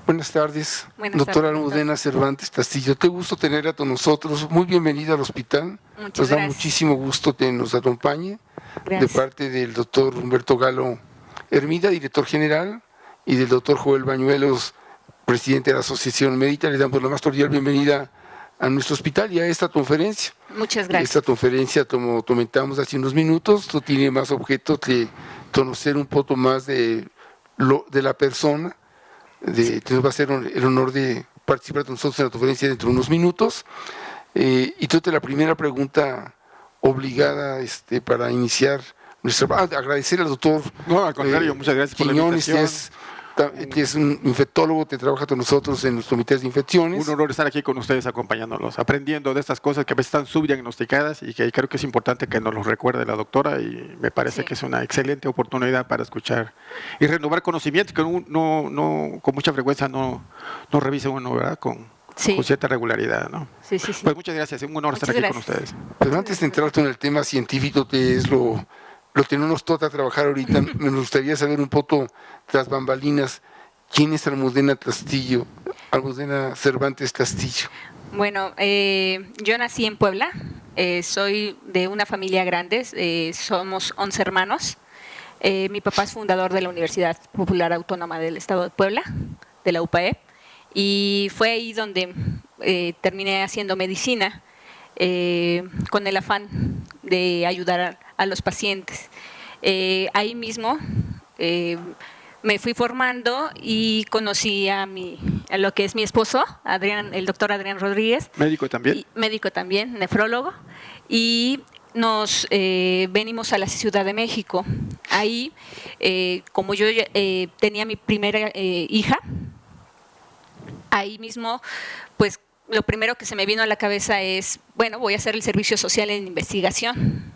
Buenas tardes, Buenas doctora tardes, Almudena Cervantes Castillo. Qué gusto tenerla con nosotros. Muy bienvenida al hospital. Muchas Nos da gracias. muchísimo gusto que nos acompañe Gracias. de parte del doctor Humberto Galo Hermida, director general, y del doctor Joel Bañuelos, presidente de la Asociación Médica. Le damos la más cordial bienvenida a nuestro hospital y a esta conferencia. Muchas gracias. Esta conferencia, como comentamos hace unos minutos, no tiene más objeto que conocer un poco más de la persona, que nos va a hacer el honor de participar con nosotros en la conferencia dentro de unos minutos. Y entonces la primera pregunta obligada para iniciar agradecer al doctor No, al contrario, muchas gracias por la Quiñones, invitación. que es un infectólogo que trabaja con nosotros en los comités de infecciones. Un honor estar aquí con ustedes acompañándolos, aprendiendo de estas cosas que a veces están subdiagnosticadas y que creo que es importante que nos lo recuerde la doctora, y me parece que es una excelente oportunidad para escuchar y renovar conocimientos que no con mucha frecuencia no revisa uno, ¿verdad? Con cierta regularidad, ¿no? Sí. Pues muchas gracias, es un honor estar aquí con ustedes. Pero antes de entrar en el tema científico, que es lo que no nos toca trabajar ahorita, me gustaría saber un poco tras bambalinas, ¿quién es Almudena Castillo? Almudena Cervantes Castillo. Bueno, yo nací en Puebla, soy de una familia grande, somos 11 hermanos. Mi papá es fundador de la Universidad Popular Autónoma del Estado de Puebla, de la UPAE, y fue ahí donde terminé haciendo medicina, con el afán de ayudar a los pacientes. Ahí mismo me fui formando y conocí a lo que es mi esposo, el doctor Adrián Rodríguez. ¿Médico también? Médico también, nefrólogo. Y nos venimos a la Ciudad de México. Ahí, como yo tenía mi primera hija, ahí mismo, pues lo primero que se me vino a la cabeza es, bueno, voy a hacer el servicio social en investigación.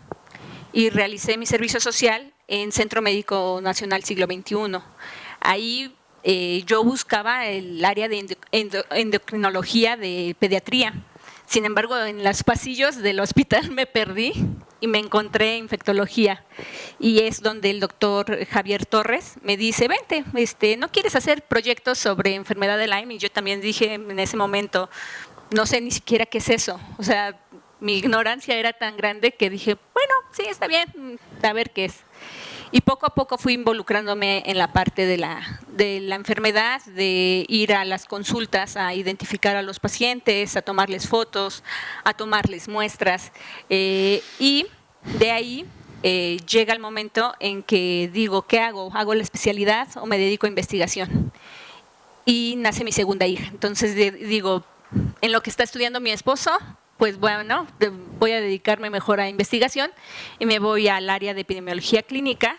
Y realicé mi servicio social en Centro Médico Nacional Siglo XXI. Ahí yo buscaba el área de endocrinología de pediatría. Sin embargo, en los pasillos del hospital me perdí y me encontré infectología. Y es donde el doctor Javier Torres me dice, vente, ¿no quieres hacer proyectos sobre enfermedad de Lyme? Y yo también dije en ese momento, no sé ni siquiera qué es eso. O sea, mi ignorancia era tan grande que dije, bueno, sí, está bien, a ver qué es. Y poco a poco fui involucrándome en la parte de la enfermedad, de ir a las consultas a identificar a los pacientes, a tomarles fotos, a tomarles muestras. Y de ahí llega el momento en que digo, ¿qué hago? ¿Hago la especialidad o me dedico a investigación? Y nace mi segunda hija. Entonces digo, en lo que está estudiando mi esposo, pues bueno, voy a dedicarme mejor a investigación y me voy al área de epidemiología clínica,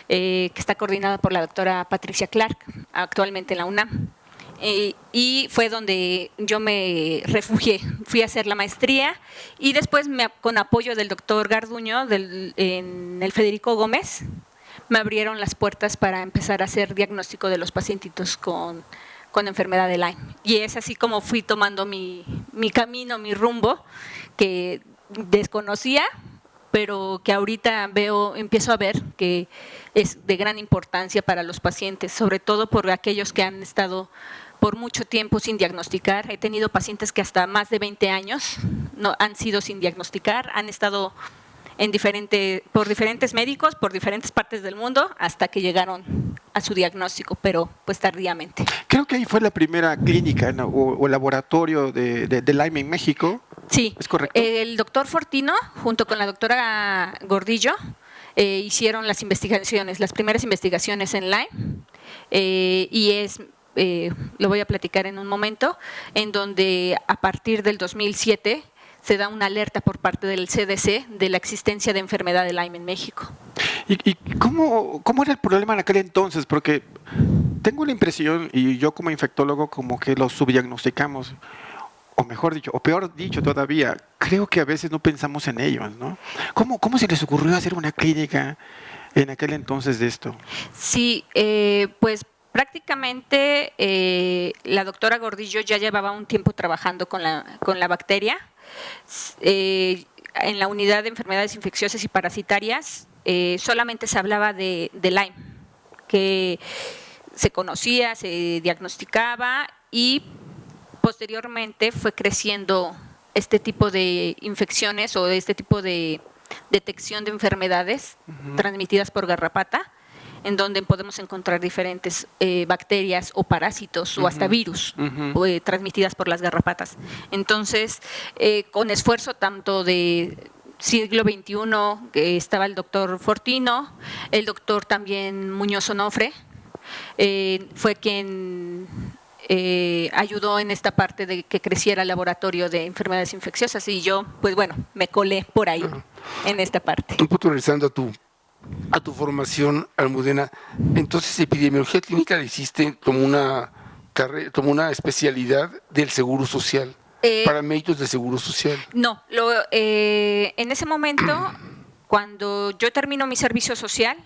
que está coordinada por la doctora Patricia Clark, actualmente en la UNAM. Y fue donde yo me refugié, fui a hacer la maestría y después con apoyo del doctor Garduño en el Federico Gómez, me abrieron las puertas para empezar a hacer diagnóstico de los pacientitos con enfermedad de Lyme. Y es así como fui tomando mi camino, mi rumbo, que desconocía, pero que ahorita empiezo a ver que es de gran importancia para los pacientes, sobre todo por aquellos que han estado por mucho tiempo sin diagnosticar. He tenido pacientes que hasta más de 20 años no han sido sin diagnosticar, han estado por diferentes médicos, por diferentes partes del mundo, hasta que llegaron a su diagnóstico, pero pues tardíamente. Creo que ahí fue la primera clínica, ¿no? o laboratorio de Lyme en México. Sí, ¿es correcto? El doctor Fortino, junto con la doctora Gordillo, hicieron las primeras investigaciones en Lyme, y lo voy a platicar en un momento, en donde a partir del 2007 se da una alerta por parte del CDC de la existencia de enfermedad de Lyme en México. ¿Y cómo era el problema en aquel entonces? Porque tengo la impresión, y yo como infectólogo, como que lo subdiagnosticamos, o mejor dicho, o peor dicho todavía, creo que a veces no pensamos en ellos, ¿no? ¿Cómo se les ocurrió hacer una clínica en aquel entonces de esto? Sí, pues prácticamente la doctora Gordillo ya llevaba un tiempo trabajando con la bacteria. En la unidad de enfermedades infecciosas y parasitarias solamente se hablaba de Lyme, que se conocía, se diagnosticaba y posteriormente fue creciendo este tipo de infecciones o este tipo de detección de enfermedades transmitidas por garrapata, en donde podemos encontrar diferentes bacterias o parásitos o hasta virus transmitidas por las garrapatas. Entonces, con esfuerzo tanto de siglo XXI, estaba el doctor Fortino, el doctor también Muñoz Onofre, fue quien ayudó en esta parte de que creciera el laboratorio de enfermedades infecciosas y yo, pues bueno, me colé por ahí en esta parte. Un poco regresando a tu formación, Almudena, entonces epidemiología clínica la hiciste como una especialidad del Seguro Social, para méritos del Seguro Social. No, en ese momento, cuando yo termino mi servicio social,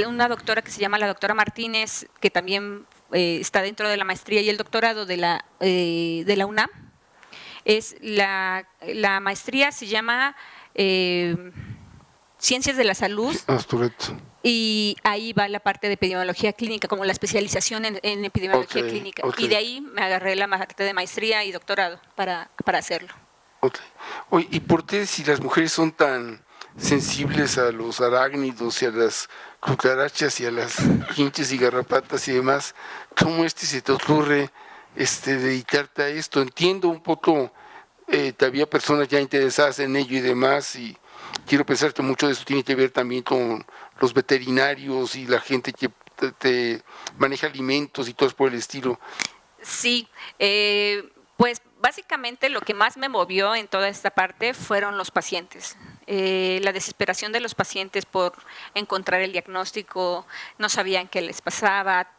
una doctora que se llama la doctora Martínez, que también está dentro de la maestría y el doctorado de la UNAM, la maestría se llama Ciencias de la Salud, correcto. y ahí va la parte de epidemiología clínica, como la especialización en epidemiología clínica. Y de ahí me agarré la parte de maestría y doctorado para hacerlo. Oye, ¿y por qué si las mujeres son tan sensibles a los arácnidos y a las cucarachas y a las hinches y garrapatas y demás, cómo se te ocurre dedicarte a esto? Entiendo un poco, había personas ya interesadas en ello y demás, y quiero pensar que mucho de eso tiene que ver también con los veterinarios y la gente que te maneja alimentos y todo por el estilo. Sí, pues básicamente lo que más me movió en toda esta parte fueron los pacientes. La desesperación de los pacientes por encontrar el diagnóstico, no sabían qué les pasaba,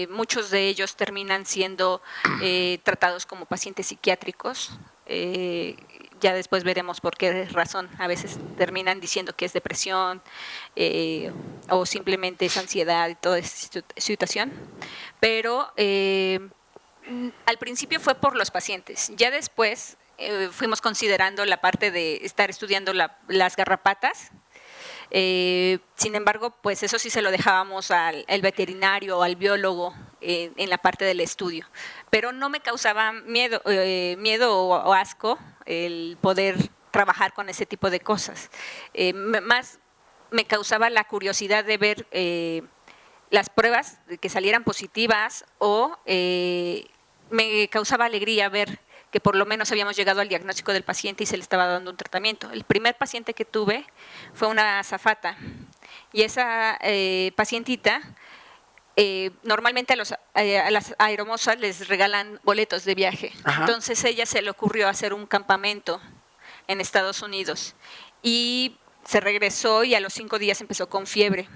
muchos de ellos terminan siendo tratados como pacientes psiquiátricos. Ya después veremos por qué razón a veces terminan diciendo que es depresión o simplemente es ansiedad y toda esa situación, pero al principio fue por los pacientes, ya después fuimos considerando la parte de estar estudiando las garrapatas. Sin embargo, pues eso sí se lo dejábamos al veterinario o al biólogo en la parte del estudio, pero no me causaba miedo o asco el poder trabajar con ese tipo de cosas. Más me causaba la curiosidad de ver las pruebas que salieran positivas o me causaba alegría ver que por lo menos habíamos llegado al diagnóstico del paciente y se le estaba dando un tratamiento. El primer paciente que tuve fue una azafata y esa pacientita, normalmente a las aeromosas les regalan boletos de viaje. Ajá. Entonces ella se le ocurrió hacer un campamento en Estados Unidos y se regresó y a los 5 días empezó con fiebre.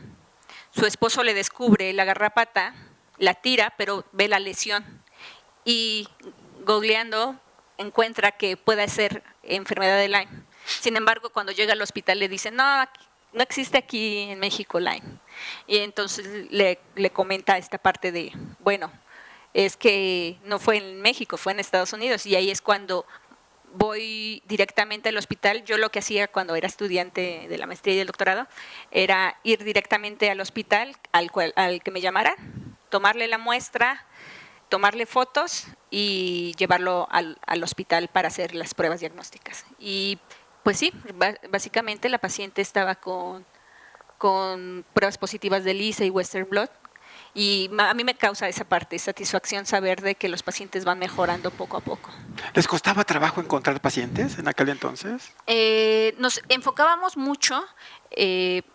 Su esposo le descubre la garrapata, la tira, pero ve la lesión y googleando encuentra que puede ser enfermedad de Lyme. Sin embargo, cuando llega al hospital le dicen, no existe aquí en México Lyme. Y entonces le comenta esta parte de, bueno, es que no fue en México, fue en Estados Unidos. Y ahí es cuando voy directamente al hospital. Yo lo que hacía cuando era estudiante de la maestría y del doctorado era ir directamente al hospital al que me llamaran, tomarle la muestra, tomarle fotos y llevarlo al hospital para hacer las pruebas diagnósticas. Y pues sí, básicamente la paciente estaba con pruebas positivas de ELISA y Western Blot, y a mí me causa esa parte, satisfacción saber de que los pacientes van mejorando poco a poco. ¿Les costaba trabajo encontrar pacientes en aquel entonces? Nos enfocábamos mucho,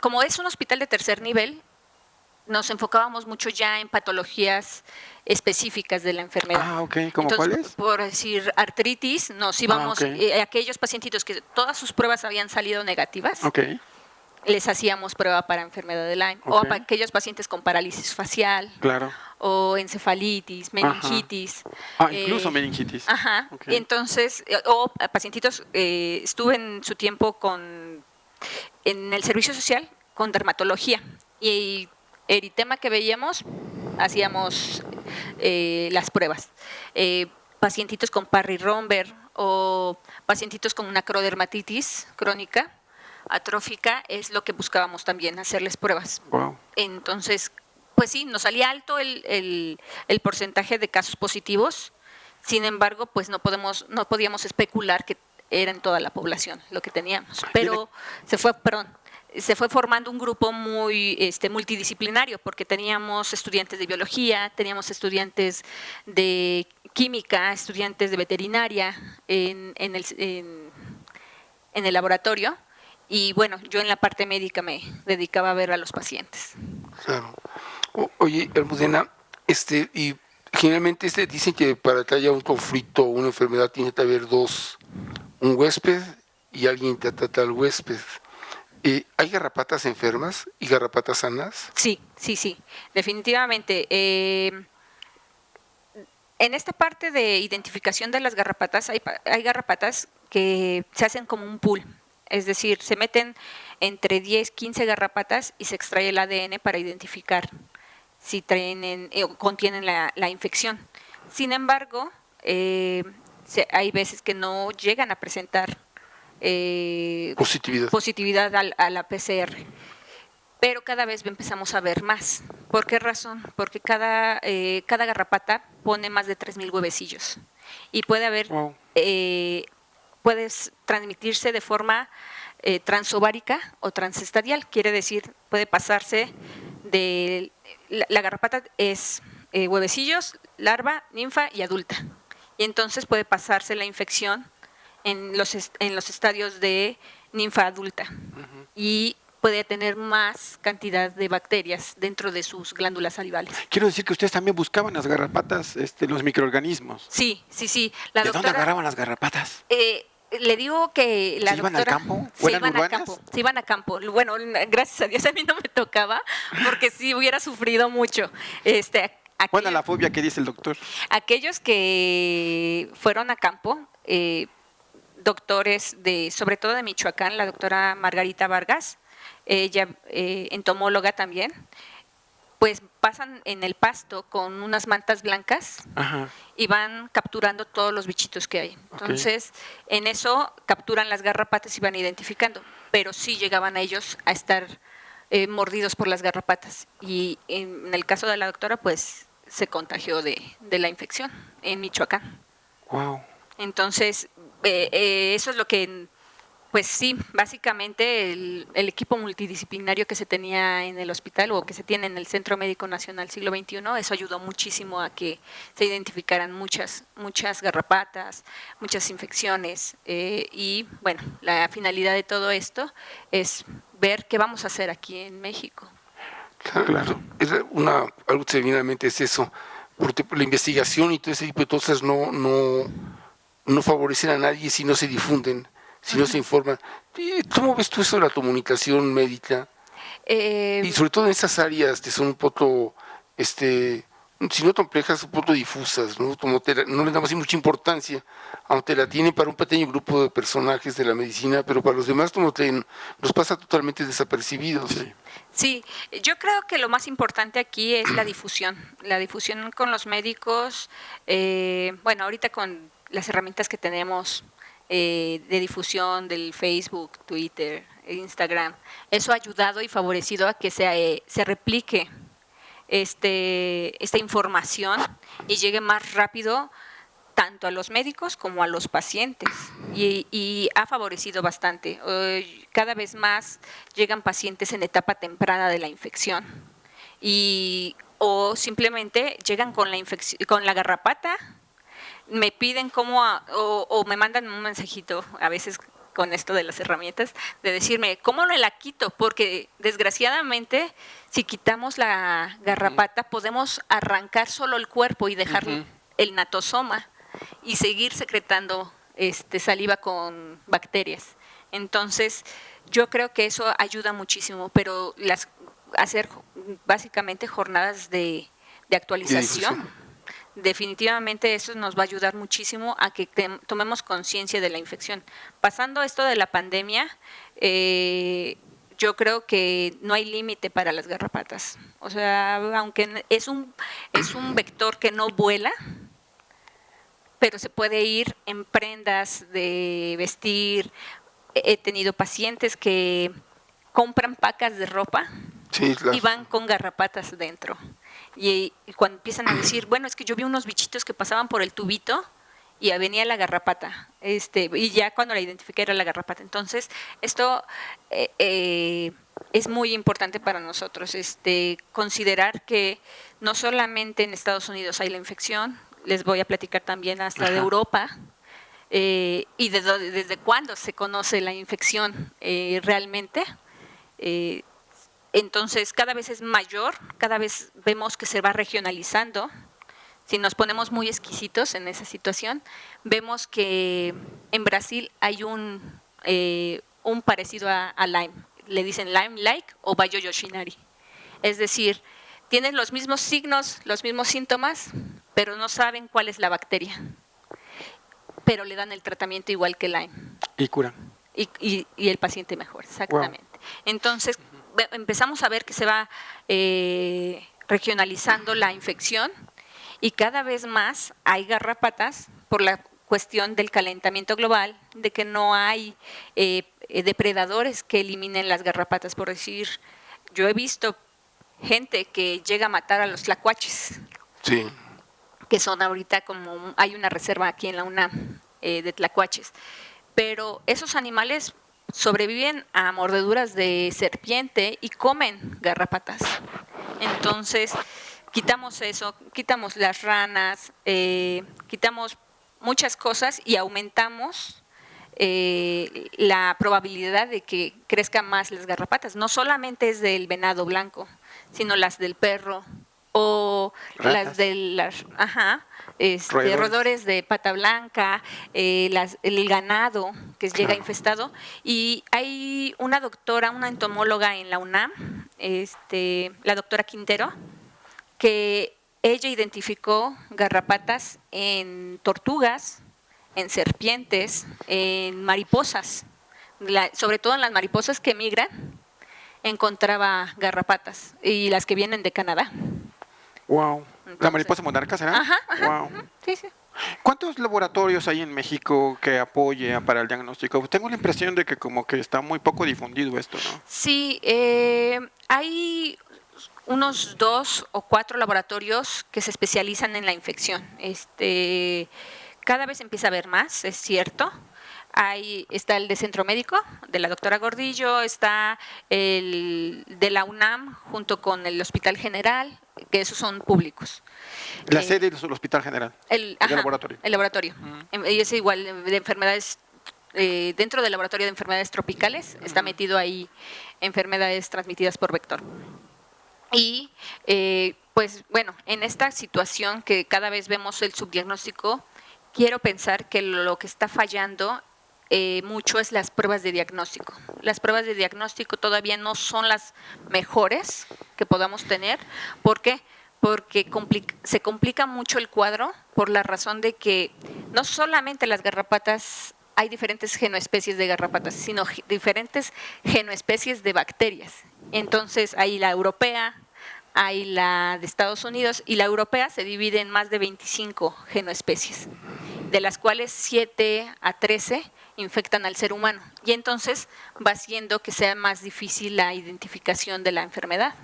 como es un hospital de tercer nivel, nos enfocábamos mucho ya en patologías específicas de la enfermedad. Ah, ok. ¿Cómo cuáles? Por decir artritis, nos íbamos, aquellos pacientitos que todas sus pruebas habían salido negativas, les hacíamos prueba para enfermedad de Lyme, o para aquellos pacientes con parálisis facial, claro, o encefalitis, meningitis. Incluso meningitis. Ajá. Entonces, o pacientitos, estuve en su tiempo en el servicio social con dermatología, y eritema que veíamos, hacíamos las pruebas. Pacientitos con Parry-Romber o pacientitos con acrodermatitis crónica, atrófica, es lo que buscábamos también, hacerles pruebas. Wow. Entonces, pues sí, nos salía alto el porcentaje de casos positivos. Sin embargo, pues no podíamos especular que era en toda la población lo que teníamos. Pero se fue formando un grupo muy multidisciplinario, porque teníamos estudiantes de biología, teníamos estudiantes de química, estudiantes de veterinaria en el laboratorio, y bueno, yo en la parte médica me dedicaba a ver a los pacientes. Claro. Oye, Almudena, y generalmente dicen que para que haya un conflicto o una enfermedad tiene que haber dos, un huésped y alguien que trata al huésped. ¿Hay garrapatas enfermas y garrapatas sanas? Sí, definitivamente. En esta parte de identificación de las garrapatas, hay garrapatas que se hacen como un pool, es decir, se meten entre 10, 15 garrapatas y se extrae el ADN para identificar si contienen la infección. Sin embargo, hay veces que no llegan a presentar positividad a la PCR, pero cada vez empezamos a ver más. ¿Por qué razón? Porque cada garrapata pone más de 3,000 huevecillos y puede transmitirse de forma transovárica o transestadial, quiere decir, puede pasarse de la garrapata es huevecillos, larva, ninfa y adulta, y entonces puede pasarse la infección en los estadios de ninfa adulta, y puede tener más cantidad de bacterias dentro de sus glándulas salivales. Quiero decir que ustedes también buscaban las garrapatas, los microorganismos. Sí. ¿De dónde agarraban las garrapatas? Le digo que la ¿Se iban al campo? Se iban a campo. Bueno, gracias a Dios a mí no me tocaba, porque sí hubiera sufrido mucho. Bueno, la fobia que dice el doctor. Aquellos que fueron a campo, doctores sobre todo de Michoacán, la doctora Margarita Vargas, ella entomóloga también, pues pasan en el pasto con unas mantas blancas. Ajá. Y van capturando todos los bichitos que hay. Entonces, en eso capturan las garrapatas y van identificando, pero sí llegaban a ellos a estar mordidos por las garrapatas. Y en el caso de la doctora, pues se contagió de la infección en Michoacán. Wow. Entonces, eso es lo que, pues sí, básicamente el equipo multidisciplinario que se tenía en el hospital o que se tiene en el Centro Médico Nacional Siglo XXI, eso ayudó muchísimo a que se identificaran muchas garrapatas, muchas infecciones, y bueno, la finalidad de todo esto es ver qué vamos a hacer aquí en México. Claro. Algo que se viene a la mente es eso, porque la investigación y todo ese tipo de cosas no favorecen a nadie si no se difunden, si no se informan. ¿Cómo ves tú eso de la comunicación médica? Y sobre todo en esas áreas que son un poco, si no complejas, un poco difusas, ¿no? Como no le damos así mucha importancia, aunque la tienen para un pequeño grupo de personajes de la medicina, pero para los demás como que nos pasa totalmente desapercibidos. Sí, yo creo que lo más importante aquí es la difusión con los médicos. Bueno, ahorita con las herramientas que tenemos de difusión del Facebook, Twitter, Instagram, eso ha ayudado y favorecido a que se replique esta información y llegue más rápido tanto a los médicos como a los pacientes, y ha favorecido bastante. Cada vez más llegan pacientes en etapa temprana de la infección o simplemente llegan con la garrapata, me piden o me mandan un mensajito a veces con esto de las herramientas, de decirme, ¿cómo la quito? Porque desgraciadamente, si quitamos la garrapata, podemos arrancar solo el cuerpo y dejar el natosoma y seguir secretando saliva con bacterias. Entonces, yo creo que eso ayuda muchísimo, pero hacer básicamente jornadas de actualización. Definitivamente eso nos va a ayudar muchísimo a que tomemos conciencia de la infección. Pasando esto de la pandemia, yo creo que no hay límite para las garrapatas. O sea, aunque es un vector que no vuela, pero se puede ir en prendas de vestir. He tenido pacientes que compran pacas de ropa Sí, y van con garrapatas dentro. Y cuando empiezan a decir, bueno, es que yo vi unos bichitos que pasaban por el tubito y venía la garrapata, y ya cuando la identifiqué era la garrapata. Entonces, esto es muy importante para nosotros, considerar que no solamente en Estados Unidos hay la infección, les voy a platicar también hasta de Europa, y desde cuándo se conoce la infección realmente. Entonces, cada vez es mayor, cada vez vemos que se va regionalizando. Si nos ponemos muy exquisitos en esa situación, vemos que en Brasil hay un parecido a Lyme. Le dicen Lyme-like o Bayo Yoshinari. Es decir, tienen los mismos signos, los mismos síntomas, pero no saben cuál es la bacteria. Pero le dan el tratamiento igual que Lyme. Y curan. Y el paciente mejor, exactamente. Wow. Entonces, empezamos a ver que se va regionalizando la infección y cada vez más hay garrapatas por la cuestión del calentamiento global, de que no hay depredadores que eliminen las garrapatas. Por decir, yo he visto gente que llega a matar a los tlacuaches, sí, que son ahorita como, hay una reserva aquí en la UNAM de tlacuaches, pero esos animales sobreviven a mordeduras de serpiente y comen garrapatas. Entonces, quitamos eso, quitamos las ranas, quitamos muchas cosas y aumentamos la probabilidad de que crezcan más las garrapatas. No solamente es del venado blanco, sino las del perro o ratas. Las de las roedores de pata blanca, el ganado que llega infestado. Y hay una doctora, una entomóloga en la UNAM, la doctora Quintero, que ella identificó garrapatas en tortugas, en serpientes, en mariposas, sobre todo en las mariposas que migran, encontraba garrapatas, y las que vienen de Canadá. Wow. Entonces, ¿la mariposa monarca será? Ajá. Wow. Sí, sí. ¿Cuántos laboratorios hay en México que apoyen para el diagnóstico? Tengo la impresión de que como que está muy poco difundido esto, ¿no? Sí, hay unos 2 o 4 laboratorios que se especializan en la infección. Cada vez empieza a haber más, es cierto. Está el de Centro Médico, de la doctora Gordillo, está el de la UNAM junto con el Hospital General, que esos son públicos. La sede del Hospital General, el laboratorio. El laboratorio. Y es igual de enfermedades, dentro del laboratorio de enfermedades tropicales, está metido ahí enfermedades transmitidas por vector. Y pues bueno, en esta situación que cada vez vemos el subdiagnóstico, quiero pensar que lo que está fallando mucho es las pruebas de diagnóstico. Las pruebas de diagnóstico todavía no son las mejores que podamos tener. ¿Por qué? Porque se complica mucho el cuadro por la razón de que no solamente las garrapatas, hay diferentes genoespecies de garrapatas, sino diferentes genoespecies de bacterias. Entonces hay la europea, hay la de Estados Unidos, y la europea se divide en más de 25 genoespecies, de las cuales 7 a 13 infectan al ser humano, y entonces va haciendo que sea más difícil la identificación de la enfermedad.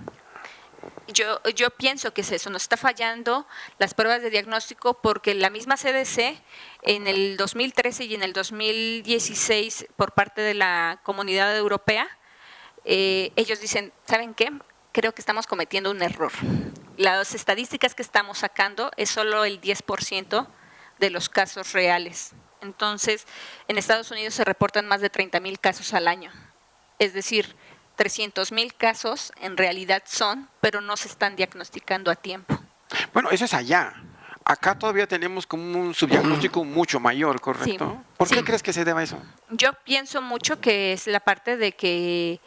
Yo pienso que es eso, nos está fallando las pruebas de diagnóstico, porque la misma CDC en el 2013 y en el 2016 por parte de la Comunidad Europea, ellos dicen, ¿saben qué? Creo que estamos cometiendo un error. Las estadísticas que estamos sacando es solo el 10% de los casos reales. Entonces, en Estados Unidos se reportan más de 30,000 casos al año. Es decir, 300,000 casos en realidad son, pero no se están diagnosticando a tiempo. Bueno, eso es allá. Acá todavía tenemos como un subdiagnóstico mucho mayor, ¿correcto? Sí, ¿Por qué crees que se deba eso? Yo pienso mucho que es la parte de que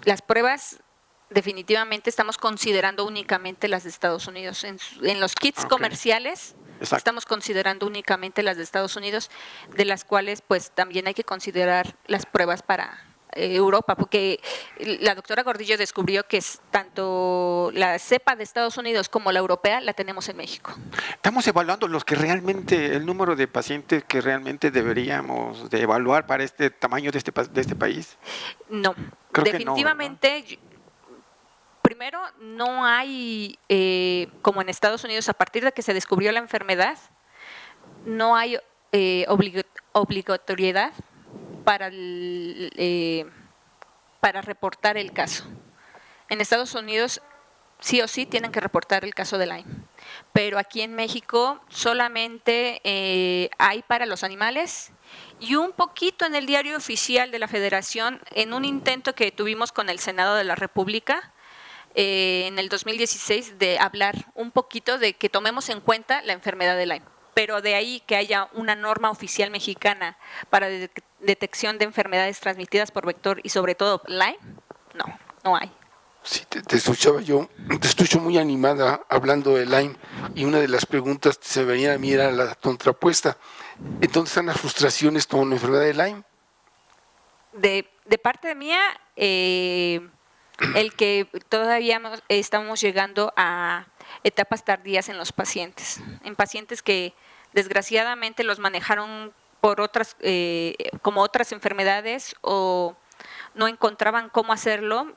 las pruebas definitivamente estamos considerando únicamente las de Estados Unidos. En los kits comerciales estamos considerando únicamente las de Estados Unidos, de las cuales pues también hay que considerar las pruebas para Europa, porque la doctora Gordillo descubrió que tanto la cepa de Estados Unidos como la europea la tenemos en México. ¿Estamos evaluando el número de pacientes que realmente deberíamos de evaluar para este tamaño de este país? No, Creo definitivamente que no, primero, no hay, como en Estados Unidos, a partir de que se descubrió la enfermedad, no hay obligatoriedad para, para reportar el caso. En Estados Unidos, sí o sí, tienen que reportar el caso de Lyme. Pero aquí en México solamente hay para los animales y un poquito en el diario oficial de la Federación, en un intento que tuvimos con el Senado de la República en el 2016, de hablar un poquito de que tomemos en cuenta la enfermedad de Lyme. Pero de ahí que haya una norma oficial mexicana para detección de enfermedades transmitidas por vector y sobre todo Lyme, no hay. Sí, te escuchaba yo, te escucho muy animada hablando de Lyme, y una de las preguntas que se me venía a mí era la contrapuesta. ¿Entonces están las frustraciones con la enfermedad de Lyme? De parte mía, el que todavía estamos llegando a etapas tardías en los pacientes, en pacientes que desgraciadamente los manejaron por otras, como otras enfermedades, o no encontraban cómo hacerlo,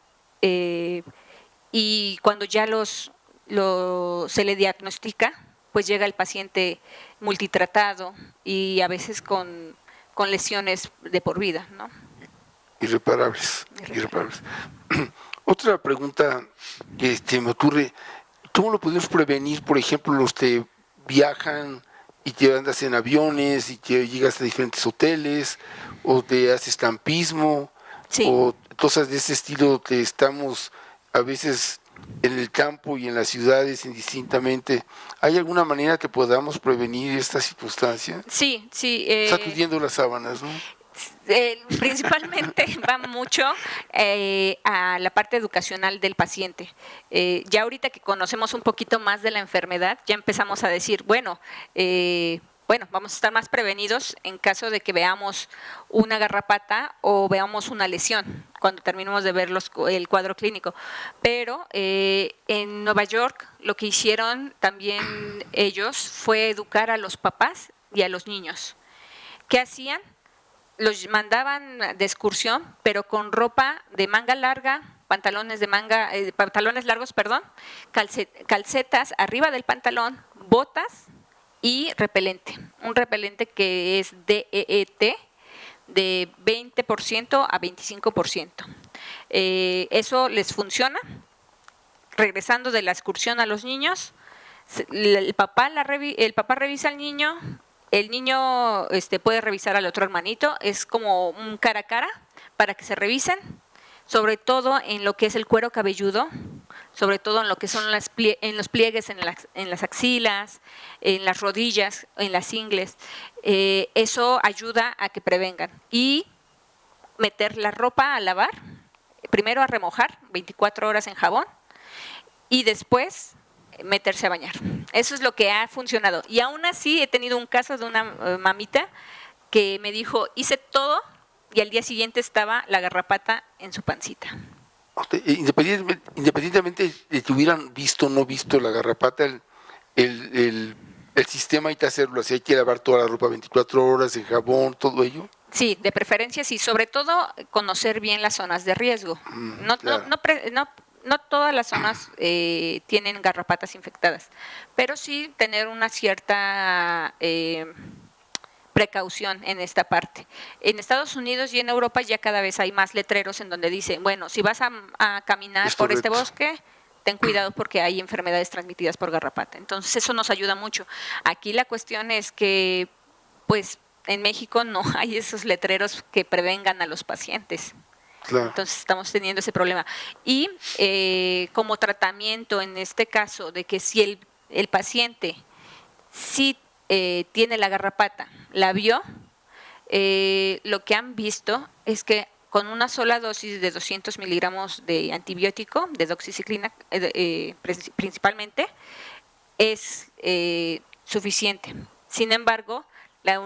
y cuando ya se le diagnostica, pues llega el paciente multitratado y a veces con lesiones de por vida, ¿no? Irreparables. Otra pregunta que me ocurre: ¿cómo lo podemos prevenir, por ejemplo, los que viajan y te andas en aviones y que llegas a diferentes hoteles, o te haces campismo, sí, o cosas de ese estilo, que estamos a veces en el campo y en las ciudades indistintamente? ¿Hay alguna manera que podamos prevenir esta circunstancia? Sí, sí. Sacudiendo las sábanas, ¿no? Principalmente va mucho a la parte educacional del paciente. Ya ahorita que conocemos un poquito más de la enfermedad, ya empezamos a decir, bueno, vamos a estar más prevenidos en caso de que veamos una garrapata o veamos una lesión cuando terminemos de ver el cuadro clínico. Pero en Nueva York lo que hicieron también ellos fue educar a los papás y a los niños. ¿Qué hacían? Los mandaban de excursión, pero con ropa de manga larga, pantalones largos, calcetas arriba del pantalón, botas y repelente. Un repelente que es DEET de 20% a 25%. Eso les funciona. Regresando de la excursión a los niños, el papá revisa al niño. El niño puede revisar al otro hermanito, es como un cara a cara para que se revisen, sobre todo en lo que es el cuero cabelludo, sobre todo en lo que son en los pliegues en las axilas, en las rodillas, en las ingles. Eso ayuda a que prevengan. Y meter la ropa a lavar, primero a remojar 24 horas en jabón y después meterse a bañar. Eso es lo que ha funcionado. Y aún así he tenido un caso de una mamita que me dijo, hice todo y al día siguiente estaba la garrapata en su pancita. Independientemente de que hubieran visto o no visto la garrapata, el sistema hay que hacerlo así, hay que lavar toda la ropa 24 horas en jabón, todo ello. Sí, de preferencia sí, sobre todo conocer bien las zonas de riesgo. Claro. No todas las zonas tienen garrapatas infectadas, pero sí tener una cierta precaución en esta parte. En Estados Unidos y en Europa ya cada vez hay más letreros en donde dicen, bueno, si vas a caminar por este bosque, ten cuidado porque hay enfermedades transmitidas por garrapata. Entonces eso nos ayuda mucho. Aquí la cuestión es que, pues, en México no hay esos letreros que prevengan a los pacientes. Claro. Entonces estamos teniendo ese problema. Y como tratamiento en este caso, de que si el paciente sí tiene la garrapata, la vio, lo que han visto es que con una sola dosis de 200 miligramos de antibiótico, de doxiciclina principalmente, es suficiente. Sin embargo, la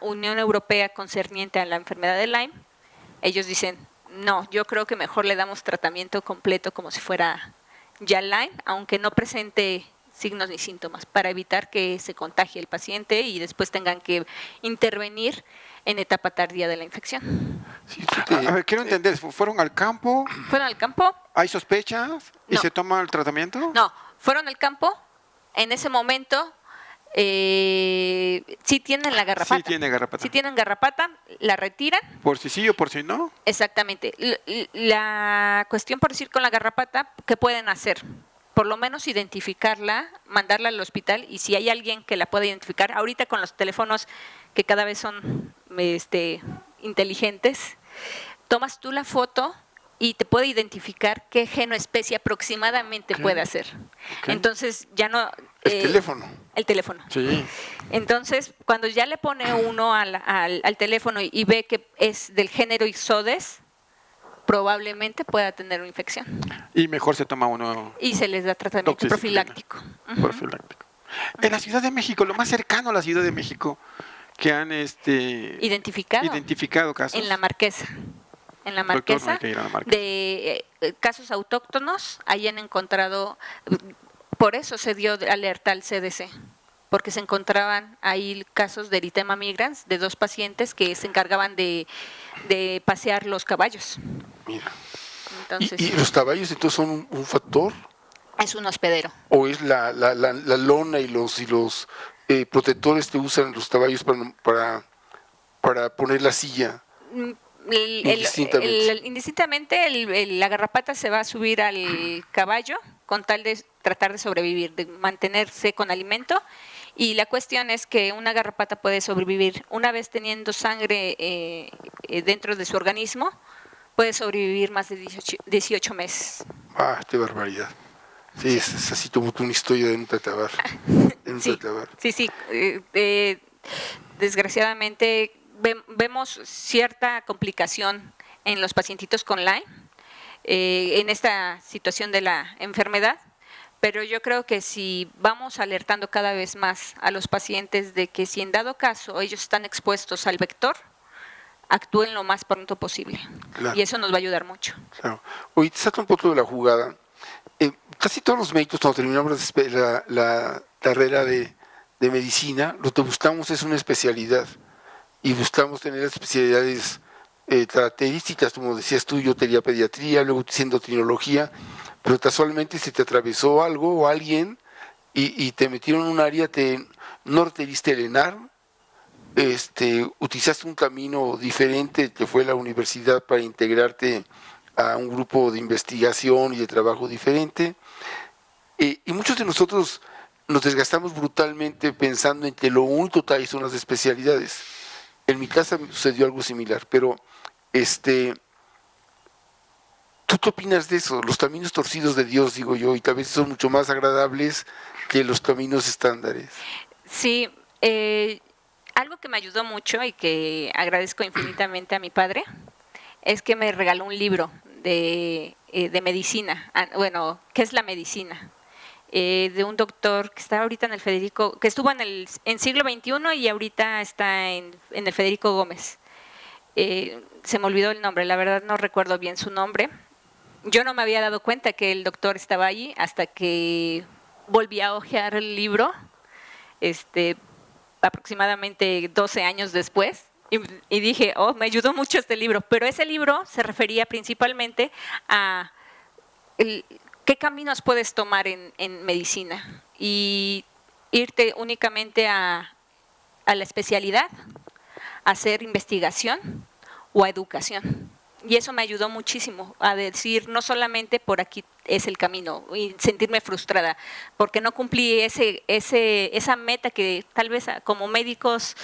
Unión Europea concerniente a la enfermedad de Lyme, ellos dicen, no, yo creo que mejor le damos tratamiento completo como si fuera ya Lyme, aunque no presente signos ni síntomas, para evitar que se contagie el paciente y después tengan que intervenir en etapa tardía de la infección. Sí, tú te- A ver, quiero entender, ¿fueron al campo? Fueron al campo. ¿Hay sospechas? ¿Y No. se toma el tratamiento? No, fueron al campo. En ese momento sí tienen la garrapata. Sí tiene garrapata. Sí tienen garrapata, la retiran. Por si sí o por si no. Exactamente. La cuestión, por decir, con la garrapata, ¿qué pueden hacer? Por lo menos identificarla, mandarla al hospital, y si hay alguien que la pueda identificar, ahorita con los teléfonos que cada vez son inteligentes, tomas tú la foto y te puede identificar qué genoespecie aproximadamente Ok. puede hacer. Ok. Entonces ya no... El teléfono. El teléfono. Sí. Entonces, cuando ya le pone uno al teléfono y ve que es del género Ixodes, probablemente pueda tener una infección. Y mejor se toma uno Y se les da tratamiento Doxiciclina. profiláctico. Ujú. profiláctico. En la Ciudad de México, lo más cercano a la Ciudad de México que han identificado casos. En la Marquesa. En la Doctor, no Marquesa, hay que ir a la Marquesa. de casos autóctonos, ahí han encontrado, por eso se dio alerta al CDC, porque se encontraban ahí casos de eritema migrans de 2 pacientes que se encargaban de pasear los caballos. Mira. Entonces, ¿Y los caballos entonces son un factor? es un hospedero. ¿O es la lona y los protectores que usan los caballos para poner la silla? Indistintamente, la garrapata se va a subir al caballo con tal de tratar de sobrevivir, de mantenerse con alimento. Y la cuestión es que una garrapata puede sobrevivir una vez teniendo sangre dentro de su organismo, puede sobrevivir más de 18 meses. Ah, qué barbaridad. Sí, es así como una historia de un tatabar. Sí, sí. Desgraciadamente vemos cierta complicación en los pacientitos con Lyme, en esta situación de la enfermedad, pero yo creo que si vamos alertando cada vez más a los pacientes de que si en dado caso ellos están expuestos al vector, actúen lo más pronto posible. Claro. Y eso nos va a ayudar mucho. Claro. Oye, te saco un poco de la jugada. Casi todos los médicos, cuando terminamos la carrera de medicina, lo que buscamos es una especialidad. Y buscamos tener especialidades características, como decías tú, yo tenía pediatría, luego siendo endocrinología, pero casualmente se te atravesó algo o alguien y te metieron en un área, no te diste el ENAR, utilizaste un camino diferente que fue la universidad para integrarte a un grupo de investigación y de trabajo diferente, y muchos de nosotros nos desgastamos brutalmente pensando en que lo único que hay son las especialidades. En mi casa me sucedió algo similar, pero ¿tú qué opinas de eso? Los caminos torcidos de Dios, digo yo, y tal vez son mucho más agradables que los caminos estándares. Sí, algo que me ayudó mucho y que agradezco infinitamente a mi padre es que me regaló un libro de medicina, bueno, ¿qué es la medicina? De un doctor que está ahorita en el Federico, que estuvo en siglo XXI y ahorita está en el Federico Gómez. Se me olvidó el nombre, la verdad no recuerdo bien su nombre. Yo no me había dado cuenta que el doctor estaba allí hasta que volví a hojear el libro, aproximadamente 12 años después, y dije, oh, me ayudó mucho este libro. Pero ese libro se refería principalmente a qué caminos puedes tomar en medicina y irte únicamente a la especialidad, a hacer investigación o a educación. Y eso me ayudó muchísimo a decir, no solamente por aquí es el camino, y sentirme frustrada, porque no cumplí esa meta que tal vez como médicos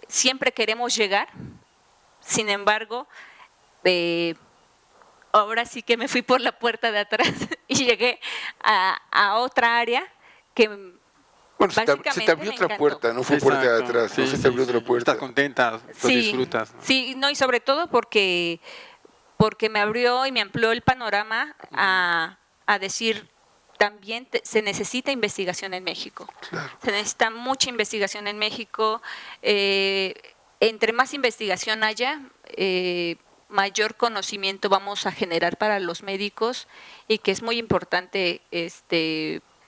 siempre queremos llegar. Sin embargo, ahora sí que me fui por la puerta de atrás y llegué a otra área que bueno, se te abrió me otra encantó. puerta, no fue puerta de atrás, Sí, no se te abrió otra puerta. Estás contenta, lo Sí, disfrutas, ¿no? sí, no, y sobre todo porque me abrió y me amplió el panorama a decir, también se necesita investigación en México. Claro. Se necesita mucha investigación en México. Entre más investigación haya, mayor conocimiento vamos a generar para los médicos, y que es muy importante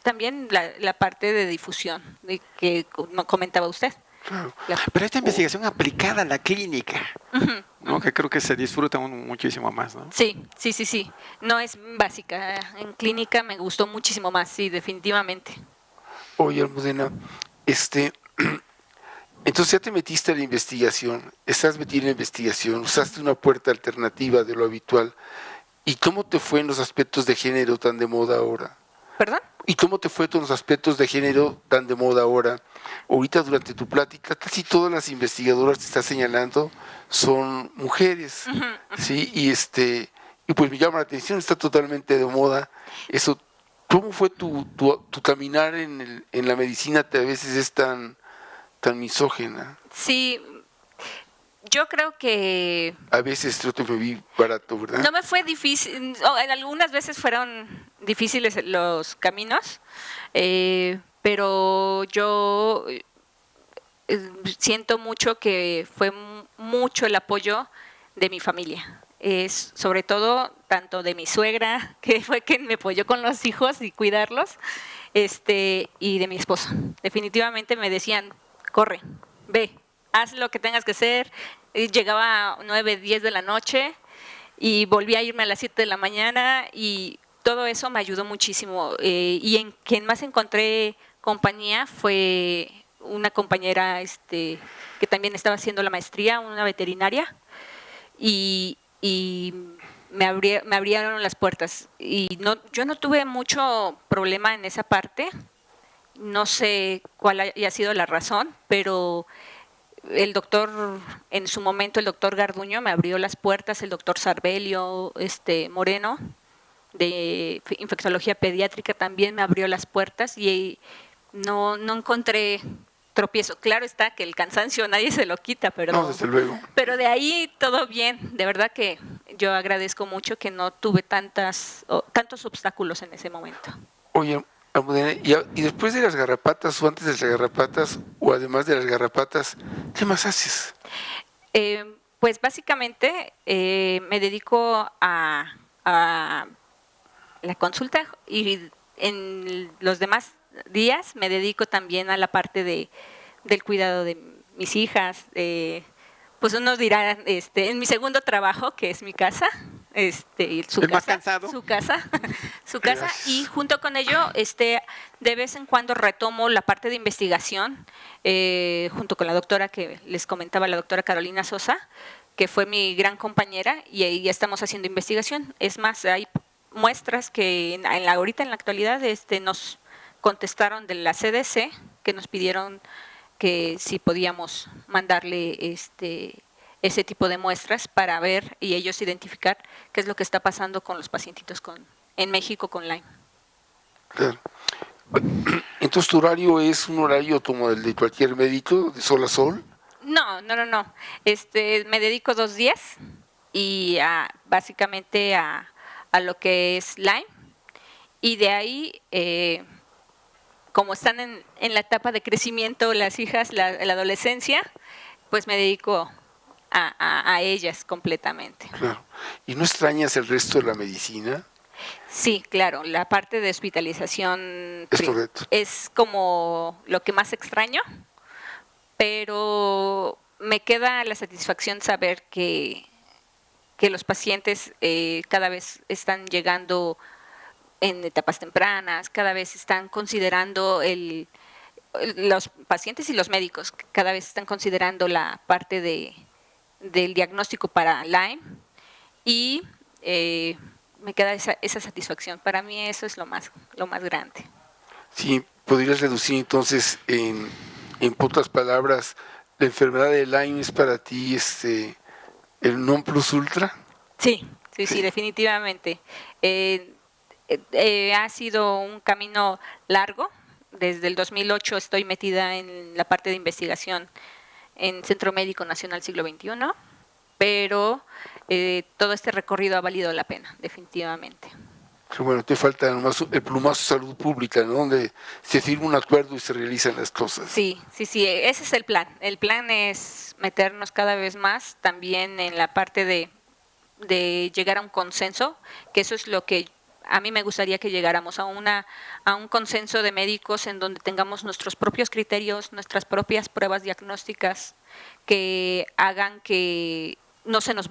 también la parte de difusión que comentaba usted. Claro. Pero esta investigación aplicada a la clínica, Ujú. ¿no? Que creo que se disfruta uno muchísimo más, ¿no? Sí, sí, sí, sí. No es básica. En clínica me gustó muchísimo más, sí, definitivamente. Oye, Almudena, este, entonces ya te metiste a la investigación, estás metido en la investigación, usaste una puerta alternativa de lo habitual. ¿Y cómo te fue en los aspectos de género tan de moda ahora? ¿Perdón? ¿Y cómo te fue con los aspectos de género tan de moda ahora? Ahorita durante tu plática, casi todas las investigadoras que estás señalando son mujeres, Ujú. ¿sí? Y pues me llama la atención, está totalmente de moda. Eso, ¿cómo fue tu caminar en la medicina que a veces es tan misógena? Sí, yo creo que A veces creo que me vi barato, ¿verdad? no me fue difícil, en algunas veces fueron difíciles los caminos, pero yo siento mucho que fue mucho el apoyo de mi familia. Es sobre todo tanto de mi suegra, que fue quien me apoyó con los hijos y cuidarlos, y de mi esposo. Definitivamente me decían, corre, ve, haz lo que tengas que hacer. Y llegaba a 9, 10 de la noche y volví a irme a las 7 de la mañana y todo eso me ayudó muchísimo. Y en quien más encontré compañía fue una compañera que también estaba haciendo la maestría, una veterinaria, y me abrieron las puertas. Y yo no tuve mucho problema en esa parte, no sé cuál haya sido la razón, pero el doctor, en su momento el doctor Garduño me abrió las puertas, el doctor Sarbelio, Moreno, de infectología pediátrica también me abrió las puertas y no encontré tropiezo. Claro está que el cansancio nadie se lo quita, No, desde luego. pero de ahí todo bien. De verdad que yo agradezco mucho que no tuve tantos obstáculos en ese momento. Oye, Almudena, y después de las garrapatas o antes de las garrapatas o además de las garrapatas, ¿qué más haces? Pues básicamente me dedico a la consulta y en los demás días me dedico también a la parte del cuidado de mis hijas. Pues unos dirán, en mi segundo trabajo, que es mi casa, su ¿El casa, más cansado? su casa, su casa, Gracias. y junto con ello, de vez en cuando retomo la parte de investigación, junto con la doctora que les comentaba, la doctora Carolina Sosa, que fue mi gran compañera, y ahí ya estamos haciendo investigación. Es más, hay muestras que ahorita en la actualidad nos contestaron de la CDC, que nos pidieron que si podíamos mandarle ese tipo de muestras para ver y ellos identificar qué es lo que está pasando con los pacientitos en México con Lyme. Claro. Entonces, ¿tu horario es un horario como el de cualquier médico, de sol a sol? No. Me dedico 2 días y básicamente a lo que es Lyme, y de ahí, como están en la etapa de crecimiento las hijas, la adolescencia, pues me dedico a ellas completamente. Claro. ¿Y no extrañas el resto de la medicina? Sí, claro, la parte de hospitalización Es correcto. es como lo que más extraño, pero me queda la satisfacción saber que los pacientes cada vez están llegando en etapas tempranas, cada vez están considerando los pacientes y los médicos cada vez están considerando la parte del diagnóstico para Lyme, y me queda esa satisfacción. Para mí eso es lo más grande. Sí, podrías reducir entonces, en pocas palabras, la enfermedad de Lyme es para ti el non plus ultra. Sí, Sí. definitivamente. Ha sido un camino largo. Desde el 2008 estoy metida en la parte de investigación en Centro Médico Nacional Siglo XXI, pero todo este recorrido ha valido la pena, definitivamente. Pero bueno, te falta nomás el plumazo salud pública, ¿no? Donde se firma un acuerdo y se realizan las cosas. Sí, ese es el plan. El plan es meternos cada vez más también en la parte de llegar a un consenso, que eso es lo que a mí me gustaría que llegáramos a un consenso de médicos en donde tengamos nuestros propios criterios, nuestras propias pruebas diagnósticas que hagan que no se nos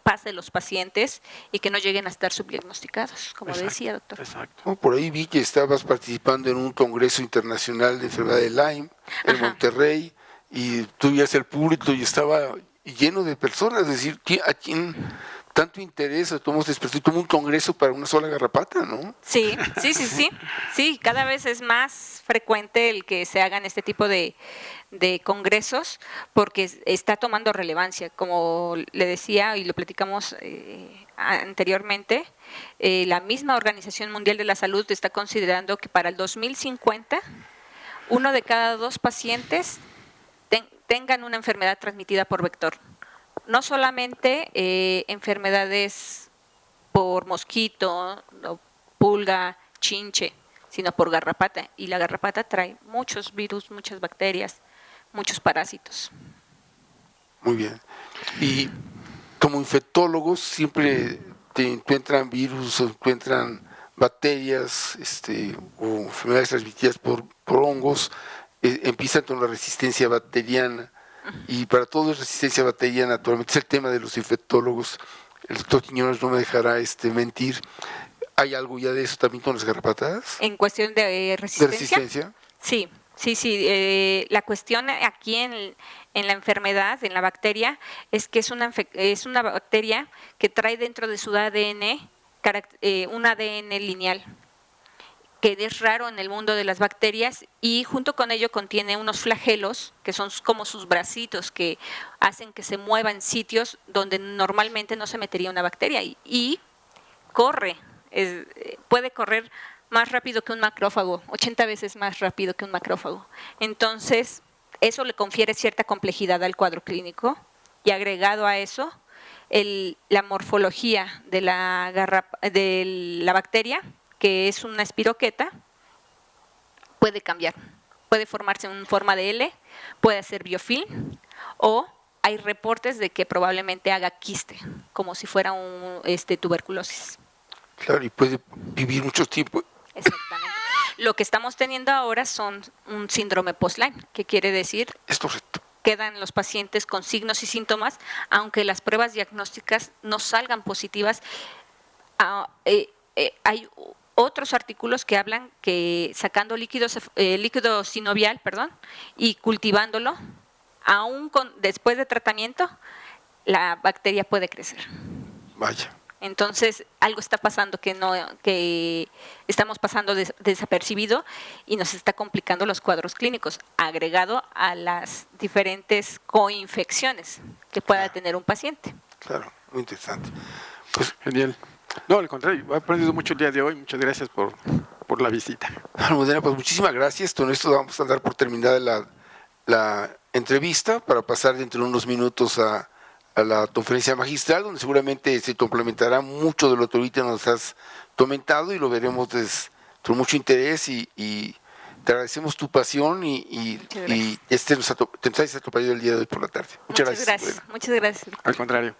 pase los pacientes y que no lleguen a estar subdiagnosticados, como decía, doctor. Exacto. Oh, por ahí vi que estabas participando en un congreso internacional de enfermedad de Lyme en Monterrey, y tú veías el público y estaba lleno de personas, es decir, ¿a quién tanto interés tomamos despertar como un congreso para una sola garrapata, no? Sí, cada vez es más frecuente el que se hagan este tipo de congresos porque está tomando relevancia, como le decía y lo platicamos anteriormente, la misma Organización Mundial de la Salud está considerando que para el 2050 1 de cada 2 pacientes tengan una enfermedad transmitida por vector. No solamente enfermedades por mosquito, pulga, chinche, sino por garrapata. Y la garrapata trae muchos virus, muchas bacterias, muchos parásitos. Muy bien. Y como infectólogos siempre te encuentran virus o encuentran bacterias o enfermedades transmitidas por hongos, empiezan con la resistencia bacteriana. Y para todo es resistencia bacteriana, naturalmente es el tema de los infectólogos. El doctor Quiñones no me dejará mentir. ¿Hay algo ya de eso también con las garrapatas? En cuestión de resistencia. ¿De resistencia? Sí. La cuestión aquí en la enfermedad, en la bacteria, es que es una bacteria que trae dentro de su ADN un ADN lineal, que es raro en el mundo de las bacterias, y junto con ello contiene unos flagelos que son como sus bracitos que hacen que se mueva en sitios donde normalmente no se metería una bacteria, y puede correr más rápido que un macrófago, 80 veces más rápido que un macrófago. Entonces, eso le confiere cierta complejidad al cuadro clínico, y agregado a eso, la morfología de la bacteria, que es una espiroqueta, puede cambiar. Puede formarse en forma de L, puede hacer biofilm, o hay reportes de que probablemente haga quiste, como si fuera tuberculosis. Claro, y puede vivir mucho tiempo. Exactamente. Lo que estamos teniendo ahora son un síndrome post-Lyme, que quiere decir Es correcto. quedan los pacientes con signos y síntomas, aunque las pruebas diagnósticas no salgan positivas. Hay otros artículos que hablan que sacando líquido sinovial, y cultivándolo, aún después de tratamiento, la bacteria puede crecer. Vaya. Entonces, algo está pasando que estamos pasando desapercibido y nos está complicando los cuadros clínicos, agregado a las diferentes coinfecciones que pueda tener un paciente. Claro, muy interesante. Pues genial. No, al contrario, he aprendido mucho el día de hoy. Muchas gracias por la visita. Almudena, pues muchísimas gracias. Con esto vamos a dar por terminada la entrevista para pasar dentro de unos minutos a la conferencia magistral, donde seguramente se complementará mucho de lo que ahorita nos has comentado y lo veremos con mucho interés, y te agradecemos tu pasión y nos hayas acompañado el día de hoy por la tarde. Muchas gracias. Muchas gracias. Al contrario.